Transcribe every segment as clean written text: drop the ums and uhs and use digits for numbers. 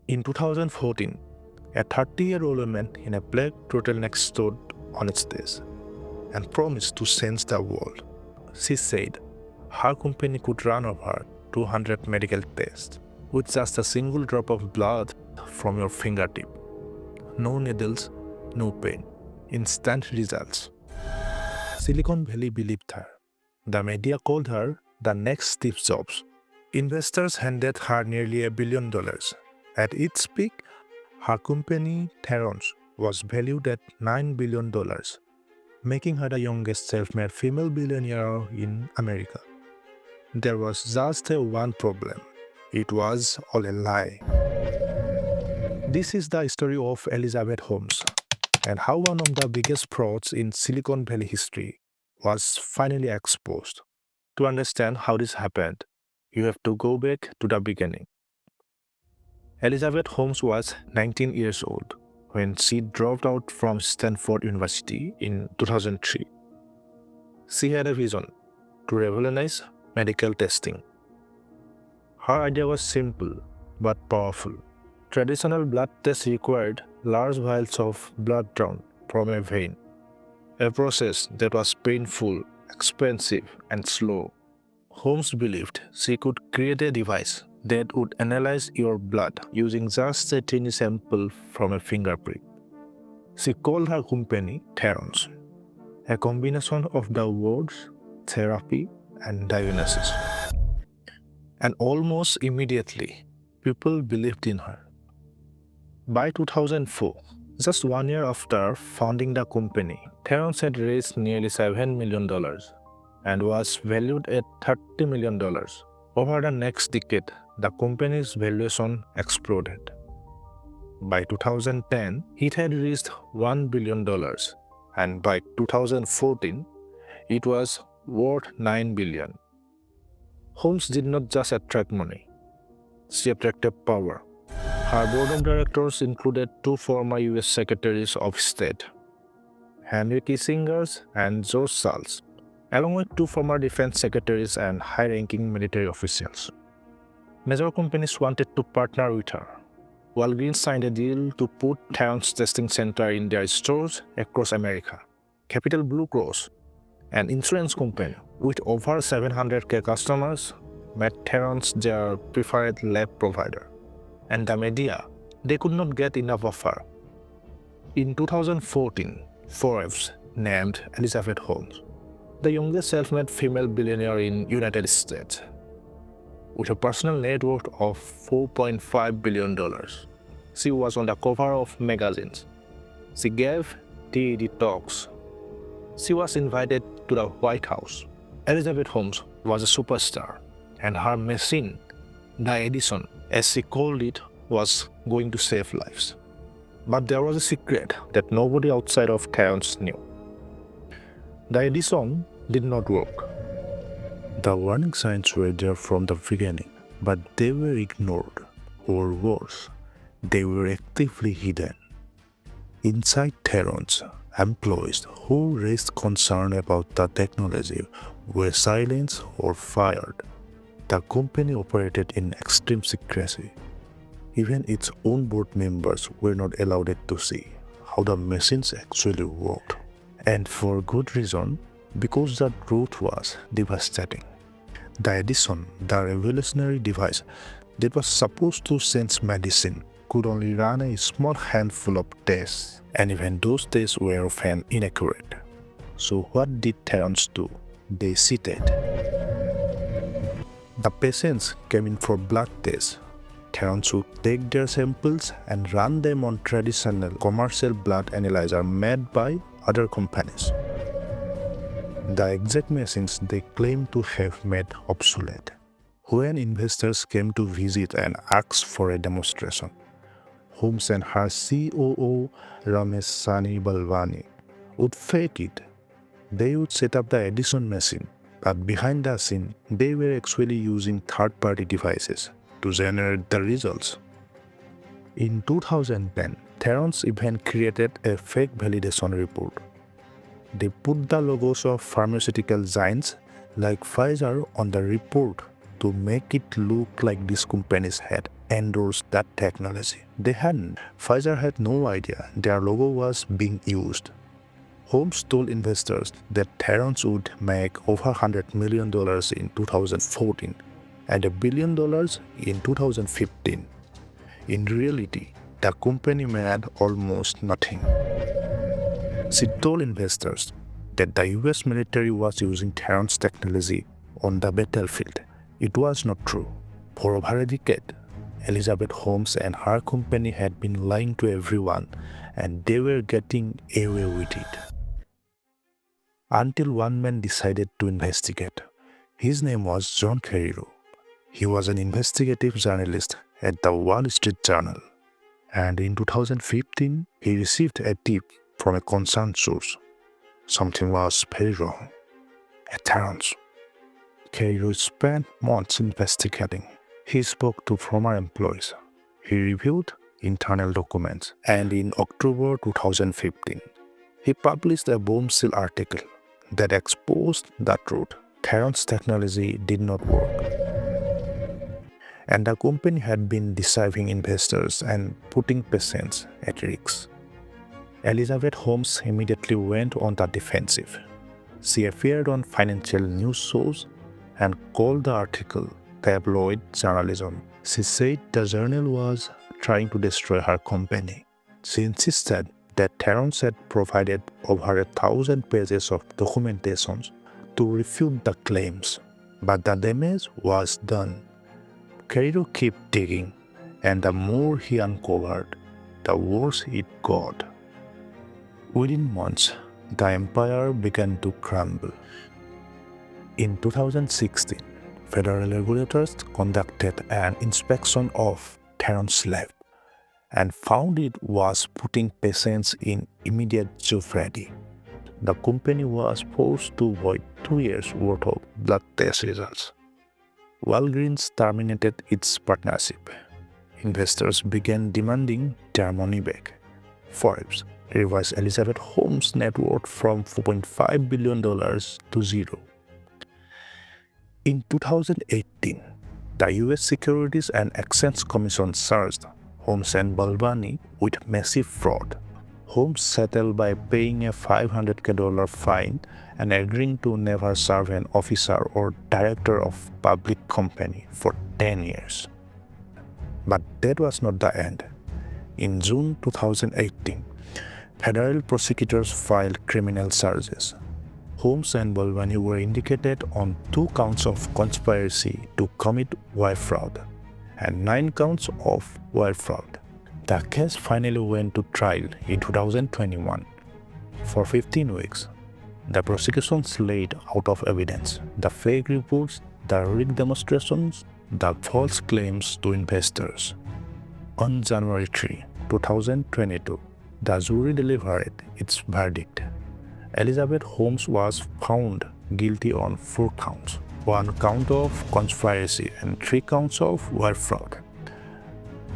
In 2014, a 30-year-old woman in a black turtleneck stood on stage and promised to change the world. She said her company could run over 200 medical tests with just a single drop of blood from your fingertip. No needles, no pain, instant results. Silicon Valley believed her. The media called her the next Steve Jobs. Investors handed her nearly $1 billion. At its peak, her company, Theranos, was valued at $9 billion, making her the youngest self-made female billionaire in America. There was just one problem. It was all a lie. This is the story of Elizabeth Holmes and how one of the biggest frauds in Silicon Valley history was finally exposed. To understand how this happened, you have to go back to the beginning. Elizabeth Holmes was 19 years old when she dropped out from Stanford University in 2003. She had a vision to revolutionize medical testing. Her idea was simple but powerful. Traditional blood tests required large vials of blood drawn from a vein, a process that was painful, expensive, and slow. Holmes believed she could create a device that would analyze your blood using just a tiny sample from a finger prick. She called her company Theranos, a combination of the words therapy and diagnosis. And almost immediately, people believed in her. By 2004, just 1 year after founding the company, Theranos had raised nearly $7 million and was valued at $30 million. Over the next decade, the company's valuation exploded. By 2010, it had reached $1 billion, and by 2014, it was worth $9 billion. Holmes did not just attract money, she attracted power. Her board of directors included two former US Secretaries of State, Henry Kissinger and George Shultz, along with two former defense secretaries and high-ranking military officials. Major companies wanted to partner with her. Walgreens signed a deal to put Theranos testing center in their stores across America. Capital Blue Cross, an insurance company with over 700,000 customers, made Theranos their preferred lab provider. And the media, they could not get enough of her. In 2014, Forbes named Elizabeth Holmes the youngest self-made female billionaire in United States, with a personal net worth of $4.5 billion. She was on the cover of magazines. She gave TED Talks. She was invited to the White House. Elizabeth Holmes was a superstar, and her machine, the Edison, as she called it, was going to save lives. But there was a secret that nobody outside of Theranos knew. The Edison did not work. The warning signs were there from the beginning, but they were ignored, or worse, they were actively hidden. Inside Theranos, employees who raised concern about the technology were silenced or fired. The company operated in extreme secrecy. Even its own board members were not allowed to see how the machines actually worked. And for good reason, because the truth was devastating. The Edison, the revolutionary device that was supposed to change medicine, could only run a small handful of tests, and even those tests were often inaccurate. So what did Theranos do? They cheated. The patients came in for blood tests. Theranos would take their samples and run them on traditional commercial blood analyzer made by other companies. The exact machines they claimed to have made obsolete. When investors came to visit and asked for a demonstration, Holmes and her COO Ramesh Sani Balwani would fake it. They would set up the Edison machine, but behind the scene, they were actually using third-party devices to generate the results. In 2010, Theranos even created a fake validation report. They put the logos of pharmaceutical giants like Pfizer on the report to make it look like these companies had endorse that technology. They hadn't. Pfizer had no idea their logo was being used. Holmes told investors that Theranos would make over $100 million in 2014 and $1 billion in 2015. In reality, the company made almost nothing. She told investors that the US military was using Theranos technology on the battlefield. It was not true. For over a decade, Elizabeth Holmes and her company had been lying to everyone, and they were getting away with it. Until one man decided to investigate. His name was John Carreyrou. He was an investigative journalist at the Wall Street Journal. And in 2015, he received a tip from a concerned source. Something was very wrong. At Theranos. Carreyrou spent months investigating. He spoke to former employees. He reviewed internal documents. And in October 2015, he published a bombshell article that exposed the truth. Theranos technology did not work. And the company had been deceiving investors and putting patients at risk. Elizabeth Holmes immediately went on the defensive. She appeared on financial news shows and called the article tabloid journalism. She said the journal was trying to destroy her company. She insisted that Theranos had provided over 1,000 pages of documentation to refute the claims, but the damage was done. Carreyrou kept digging, and the more he uncovered, the worse it got. Within months, the empire began to crumble. In 2016, federal regulators conducted an inspection of Theranos' lab and found it was putting patients in immediate jeopardy. The company was forced to void 2 years' worth of blood test results. Walgreens terminated its partnership. Investors began demanding their money back. Forbes revised Elizabeth Holmes' net worth from $4.5 billion to zero. In 2018, the US Securities and Exchange Commission charged Holmes and Balvani with massive fraud. Holmes settled by paying a $500,000 fine and agreeing to never serve an officer or director of public company for 10 years. But that was not the end. In June 2018, federal prosecutors filed criminal charges. Holmes and Balvani were indicted on 2 counts of conspiracy to commit wire fraud and 9 counts of wire fraud. The case finally went to trial in 2021. For 15 weeks, the prosecution laid out of evidence the fake reports, the rigged demonstrations, the false claims to investors. On January 3, 2022, the jury delivered its verdict. Elizabeth Holmes was found guilty on 4 counts, 1 count of conspiracy and 3 counts of wire fraud.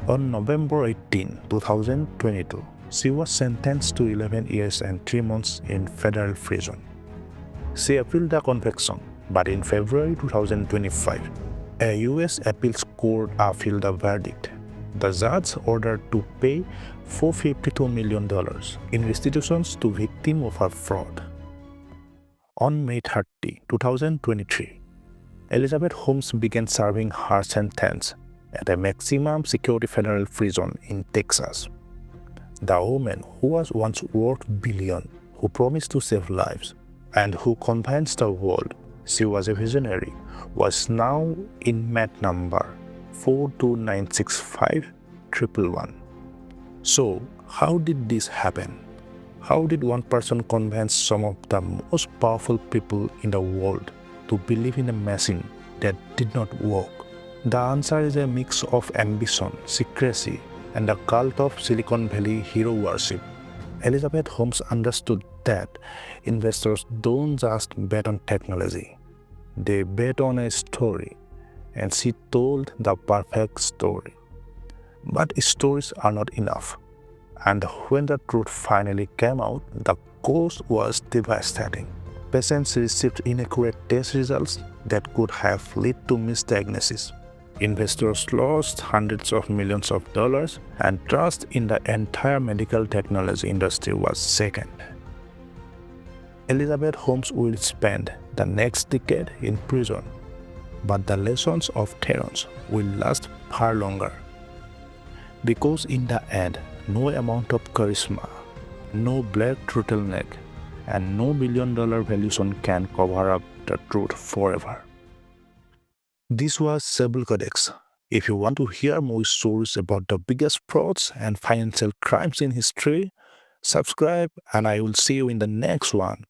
On November 18, 2022, she was sentenced to 11 years and 3 months in federal prison. She appealed the conviction, but in February 2025, a U.S. appeals court appealed the verdict. The judge ordered to pay $452 million in restitutions to victims of her fraud. On May 30, 2023, Elizabeth Holmes began serving her sentence at a maximum security federal prison in Texas. The woman who was once worth billions, who promised to save lives, and who convinced the world she was a visionary, was now inmate number 4296511. So, how did this happen? How did one person convince some of the most powerful people in the world to believe in a machine that did not work? The answer is a mix of ambition, secrecy, and a cult of Silicon Valley hero worship. Elizabeth Holmes understood that investors don't just bet on technology, they bet on a story, and she told the perfect story. But stories are not enough, and when the truth finally came out, the cost was devastating. Patients received inaccurate test results that could have led to misdiagnosis. Investors lost hundreds of millions of dollars, and trust in the entire medical technology industry was shaken. Elizabeth Holmes will spend the next decade in prison, but the lessons of Theranos will last far longer. Because in the end, no amount of charisma, no black turtleneck, and no billion-dollar valuation can cover up the truth forever. This was Sable Codex. If you want to hear more stories about the biggest frauds and financial crimes in history, subscribe and I will see you in the next one.